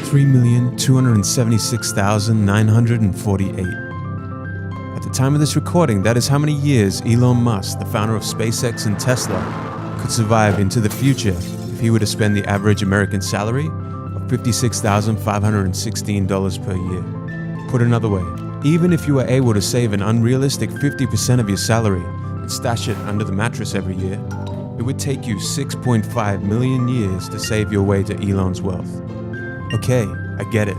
3,276,948. At the time of this recording, that is how many years Elon Musk, the founder of SpaceX and Tesla, could survive into the future if he were to spend the average American salary of $56,516 per year. Put another way, even if you were able to save an unrealistic 50% of your salary and stash it under the mattress every year, it would take you 6.5 million years to save your way to Elon's wealth. Okay, I get it.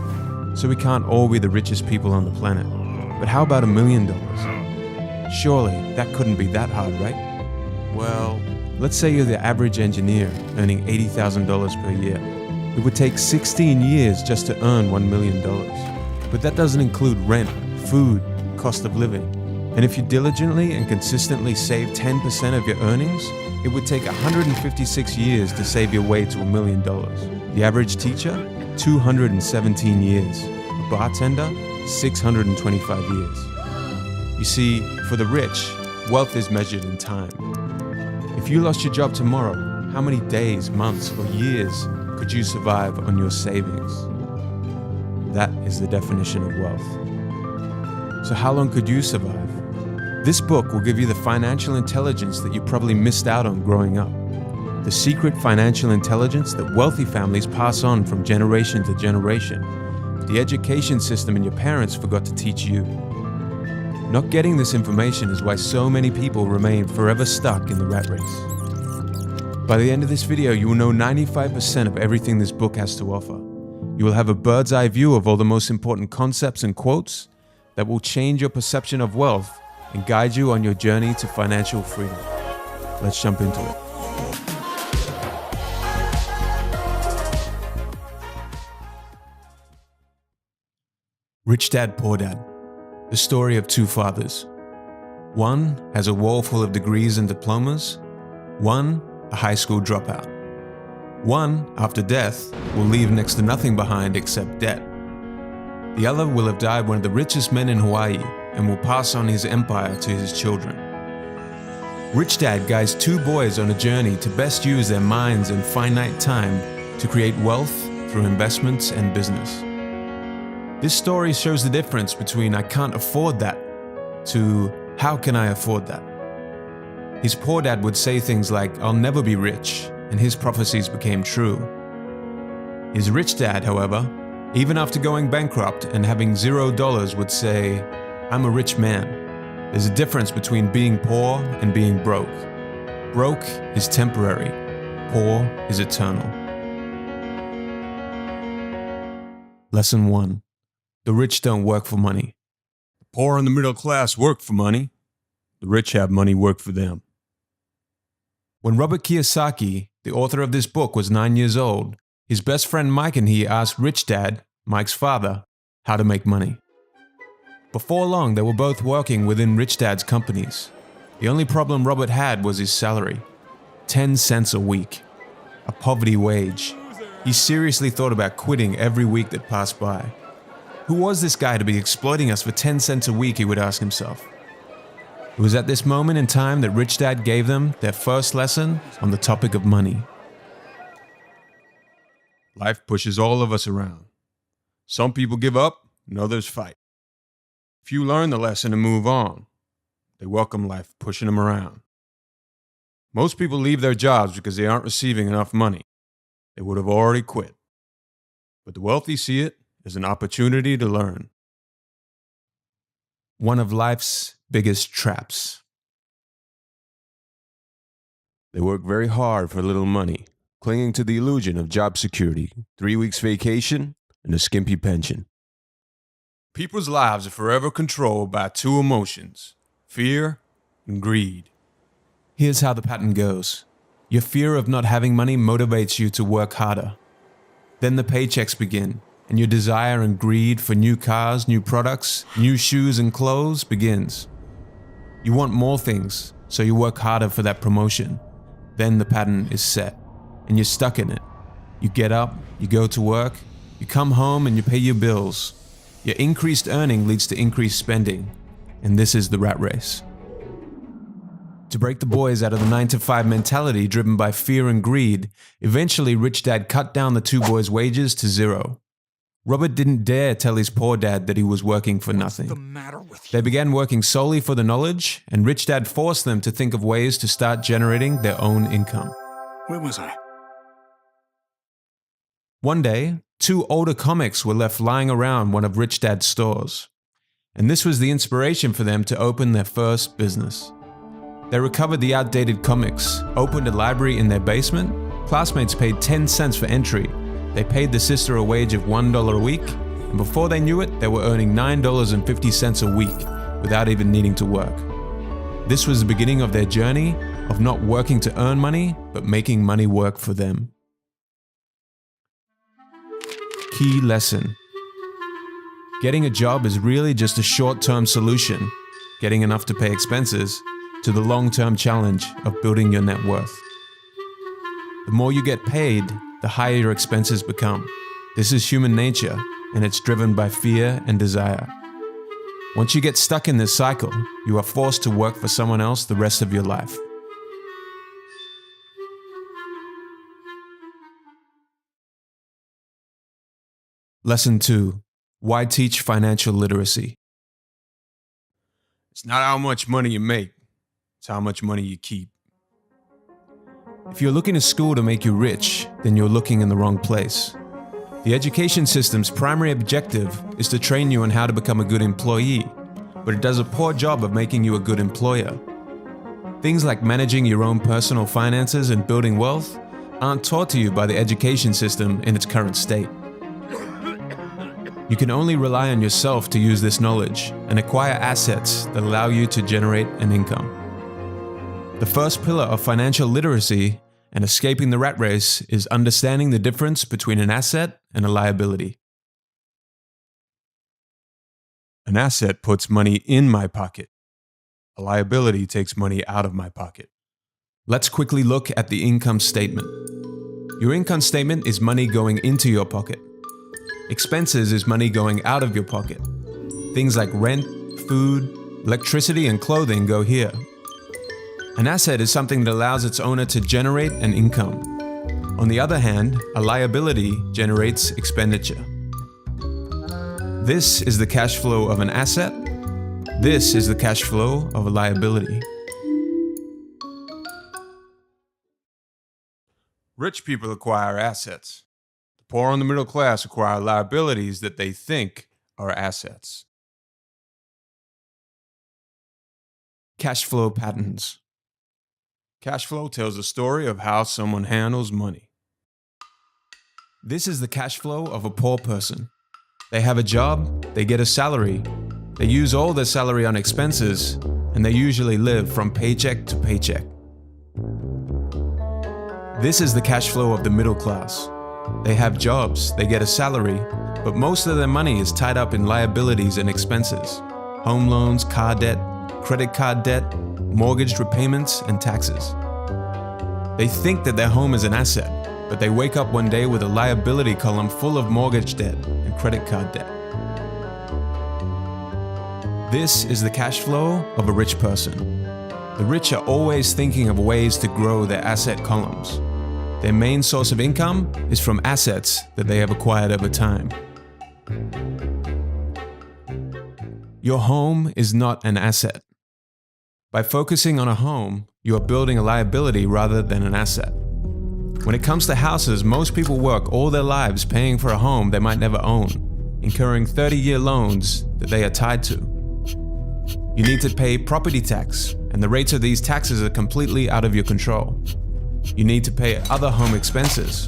So we can't all be the richest people on the planet. But how about $1 million? Surely that couldn't be that hard, right? Well, let's say you're the average engineer earning $80,000 per year. It would take 16 years just to earn $1 million. But that doesn't include rent, food, cost of living. And if you diligently and consistently save 10% of your earnings, it would take 156 years to save your way to $1 million. The average teacher, 217 years. A bartender, 625 years. You see, for the rich, wealth is measured in time. If you lost your job tomorrow, how many days, months, or years could you survive on your savings? That is the definition of wealth. So how long could you survive? This book will give you the financial intelligence that you probably missed out on growing up. The secret financial intelligence that wealthy families pass on from generation to generation. The education system and your parents forgot to teach you. Not getting this information is why so many people remain forever stuck in the rat race. By the end of this video, you will know 95% of everything this book has to offer. You will have a bird's eye view of all the most important concepts and quotes that will change your perception of wealth and guide you on your journey to financial freedom. Let's jump into it. Rich Dad, Poor Dad. The story of two fathers. One has a wall full of degrees and diplomas. One, a high school dropout. One, after death, will leave next to nothing behind except debt. The other will have died one of the richest men in Hawaii and will pass on his empire to his children. Rich Dad guides two boys on a journey to best use their minds and finite time to create wealth through investments and business. This story shows the difference between "I can't afford that" to "How can I afford that?" His poor dad would say things like, "I'll never be rich," and his prophecies became true. His rich dad, however, even after going bankrupt and having $0, would say, "I'm a rich man." There's a difference between being poor and being broke. Broke is temporary, poor is eternal. Lesson 1. The rich don't work for money. The poor and the middle class work for money. The rich have money work for them. When Robert Kiyosaki, the author of this book, was 9 years old, his best friend Mike and he asked Rich Dad, Mike's father, how to make money. Before long, they were both working within Rich Dad's companies. The only problem Robert had was his salary. 10 cents a week. A poverty wage. He seriously thought about quitting every week that passed by. Who was this guy to be exploiting us for 10 cents a week, he would ask himself. It was at this moment in time that Rich Dad gave them their first lesson on the topic of money. Life pushes all of us around. Some people give up and others fight. Few learn the lesson and move on. They welcome life pushing them around. Most people leave their jobs because they aren't receiving enough money. They would have already quit. But the wealthy see it as an opportunity to learn. One of life's biggest traps. They work very hard for little money, clinging to the illusion of job security, 3 weeks vacation, and a skimpy pension. People's lives are forever controlled by two emotions, fear and greed. Here's how the pattern goes. Your fear of not having money motivates you to work harder. Then the paychecks begin, and your desire and greed for new cars, new products, new shoes and clothes begins. You want more things, so you work harder for that promotion. Then the pattern is set, and you're stuck in it. You get up, you go to work, you come home and you pay your bills. Your increased earning leads to increased spending, and this is the rat race. To break the boys out of the 9-to-5 mentality driven by fear and greed, eventually Rich Dad cut down the two boys' wages to 0. Robert didn't dare tell his poor dad that he was working for nothing. What's the matter with you? They began working solely for the knowledge, and Rich Dad forced them to think of ways to start generating their own income. Where was I? One day, 2 older comics were left lying around one of Rich Dad's stores, and this was the inspiration for them to open their first business. They recovered the outdated comics, opened a library in their basement, classmates paid 10 cents for entry, they paid the sister a wage of $1 a week, and before they knew it, they were earning $9.50 a week without even needing to work. This was the beginning of their journey of not working to earn money, but making money work for them. Key lesson. Getting a job is really just a short-term solution, getting enough to pay expenses, to the long-term challenge of building your net worth. The more you get paid, the higher your expenses become. This is human nature, and it's driven by fear and desire. Once you get stuck in this cycle, you are forced to work for someone else the rest of your life. Lesson 2. Why teach financial literacy? It's not how much money you make, it's how much money you keep. If you're looking to school to make you rich, then you're looking in the wrong place. The education system's primary objective is to train you on how to become a good employee, but it does a poor job of making you a good employer. Things like managing your own personal finances and building wealth aren't taught to you by the education system in its current state. You can only rely on yourself to use this knowledge and acquire assets that allow you to generate an income. The first pillar of financial literacy and escaping the rat race is understanding the difference between an asset and a liability. An asset puts money in my pocket. A liability takes money out of my pocket. Let's quickly look at the income statement. Your income statement is money going into your pocket. Expenses is money going out of your pocket. Things like rent, food, electricity, and clothing go here. An asset is something that allows its owner to generate an income. On the other hand, a liability generates expenditure. This is the cash flow of an asset. This is the cash flow of a liability. Rich people acquire assets. The poor and the middle class acquire liabilities that they think are assets. Cash flow patterns. Cash flow tells a story of how someone handles money. This is the cash flow of a poor person. They have a job, they get a salary, they use all their salary on expenses, and they usually live from paycheck to paycheck. This is the cash flow of the middle class. They have jobs, they get a salary, but most of their money is tied up in liabilities and expenses. Home loans, car debt, credit card debt, mortgage repayments, and taxes. They think that their home is an asset, but they wake up one day with a liability column full of mortgage debt and credit card debt. This is the cash flow of a rich person. The rich are always thinking of ways to grow their asset columns. Their main source of income is from assets that they have acquired over time. Your home is not an asset. By focusing on a home, you are building a liability rather than an asset. When it comes to houses, most people work all their lives paying for a home they might never own, incurring 30-year loans that they are tied to. You need to pay property tax, and the rates of these taxes are completely out of your control. You need to pay other home expenses,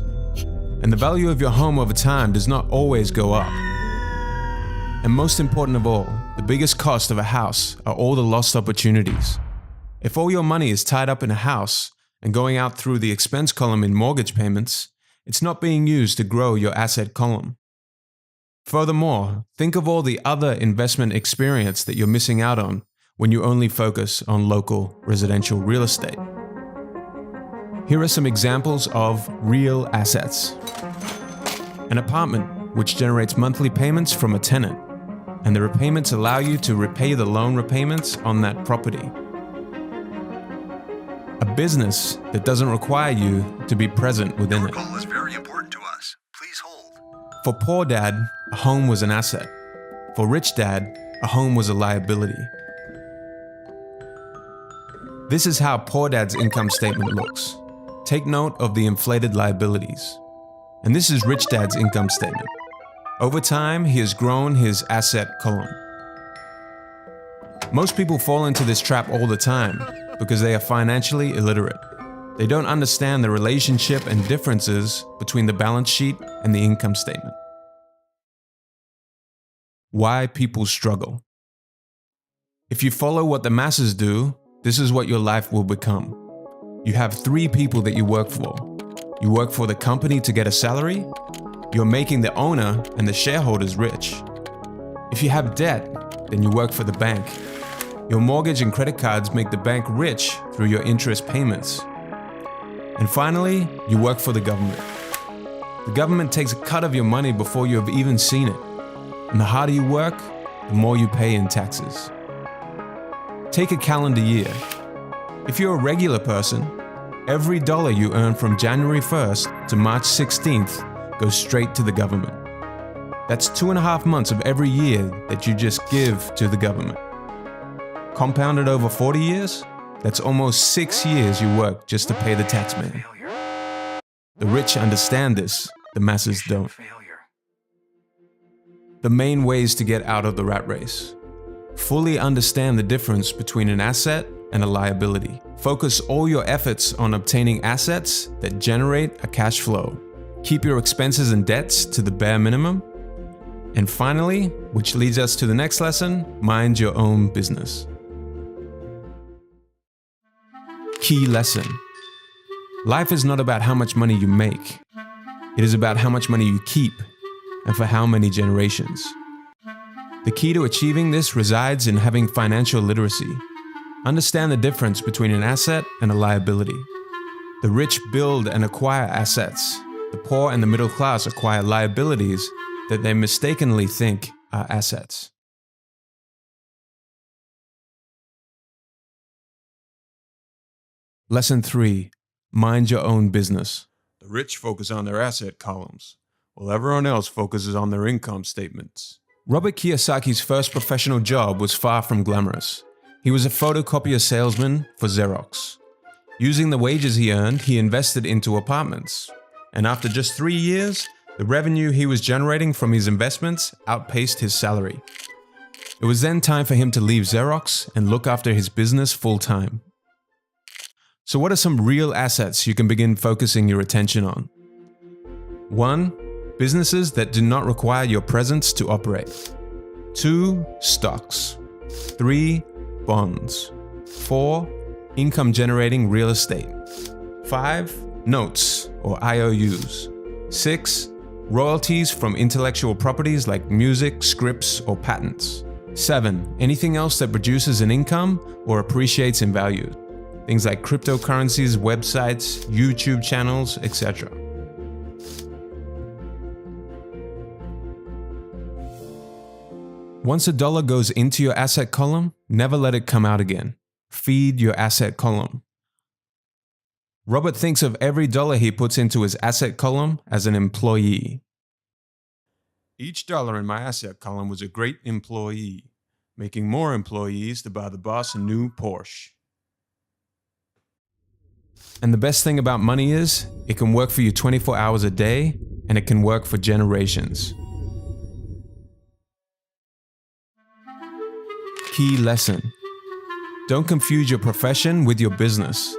and the value of your home over time does not always go up. And most important of all, the biggest cost of a house are all the lost opportunities. If all your money is tied up in a house and going out through the expense column in mortgage payments, it's not being used to grow your asset column. Furthermore, think of all the other investment experience that you're missing out on when you only focus on local residential real estate. Here are some examples of real assets. An apartment, which generates monthly payments from a tenant, and the repayments allow you to repay the loan repayments on that property. A business that doesn't require you to be present within it. Your call is very important to us. Please hold. For Poor Dad, a home was an asset. For Rich Dad, a home was a liability. This is how Poor Dad's income statement looks. Take note of the inflated liabilities. And this is Rich Dad's income statement. Over time, he has grown his asset column. Most people fall into this trap all the time because they are financially illiterate. They don't understand the relationship and differences between the balance sheet and the income statement. Why people struggle. If you follow what the masses do, this is what your life will become. You have 3 people that you work for. You work for the company to get a salary. You're making the owner and the shareholders rich. If you have debt, then you work for the bank. Your mortgage and credit cards make the bank rich through your interest payments. And finally, you work for the government. The government takes a cut of your money before you have even seen it. And the harder you work, the more you pay in taxes. Take a calendar year. If you're a regular person, every dollar you earn from January 1st to March 16th goes straight to the government. That's 2.5 months of every year that you just give to the government. Compounded over 40 years, that's almost 6 years you work just to pay the taxman. The rich understand this, the masses don't. The main ways to get out of the rat race. Fully understand the difference between an asset and a liability. Focus all your efforts on obtaining assets that generate a cash flow. Keep your expenses and debts to the bare minimum. And finally, which leads us to the next lesson, mind your own business. Key lesson. Life is not about how much money you make. It is about how much money you keep and for how many generations. The key to achieving this resides in having financial literacy. Understand the difference between an asset and a liability. The rich build and acquire assets. The poor and the middle class acquire liabilities that they mistakenly think are assets. Lesson 3. Mind your own business. The rich focus on their asset columns, while everyone else focuses on their income statements. Robert Kiyosaki's first professional job was far from glamorous. He was a photocopier salesman for Xerox. Using the wages he earned, he invested into apartments. And after just 3 years, the revenue he was generating from his investments outpaced his salary. It was then time for him to leave Xerox and look after his business full-time. So what are some real assets you can begin focusing your attention on? 1. Businesses that do not require your presence to operate. 2. Stocks. 3. Bonds. 4. Income-generating real estate. 5. Notes or IOUs. 6. Royalties from intellectual properties like music, scripts, or patents. 7. Anything else that produces an income or appreciates in value. Things like cryptocurrencies, websites, YouTube channels, etc. Once a dollar goes into your asset column, never let it come out again. Feed your asset column. Robert thinks of every dollar he puts into his asset column as an employee. Each dollar in my asset column was a great employee, making more employees to buy the boss a new Porsche. And the best thing about money is, it can work for you 24 hours a day, and it can work for generations. Key lesson. Don't confuse your profession with your business.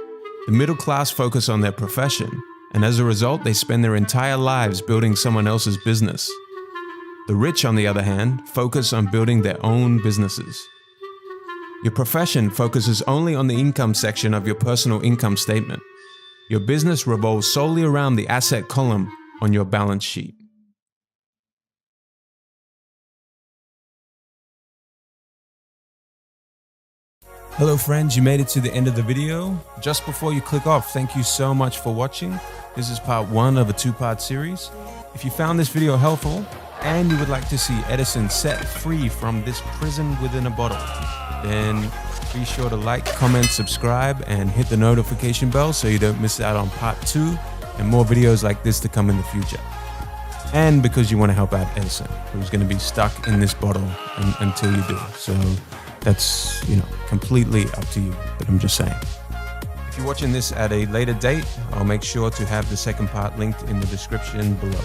The middle class focus on their profession, and as a result, they spend their entire lives building someone else's business. The rich, on the other hand, focus on building their own businesses. Your profession focuses only on the income section of your personal income statement. Your business revolves solely around the asset column on your balance sheet. Hello friends, you made it to the end of the video. Just before you click off, thank you so much for watching. This is part 1 of a 2-part series. If you found this video helpful and you would like to see Edison set free from this prison within a bottle, then be sure to like, comment, subscribe, and hit the notification bell so you don't miss out on part 2 and more videos like this to come in the future. and because you want to help out Edison, who's going to be stuck in this bottle until you do. So that's, completely up to you, but I'm just saying. If you're watching this at a later date, I'll make sure to have the second part linked in the description below.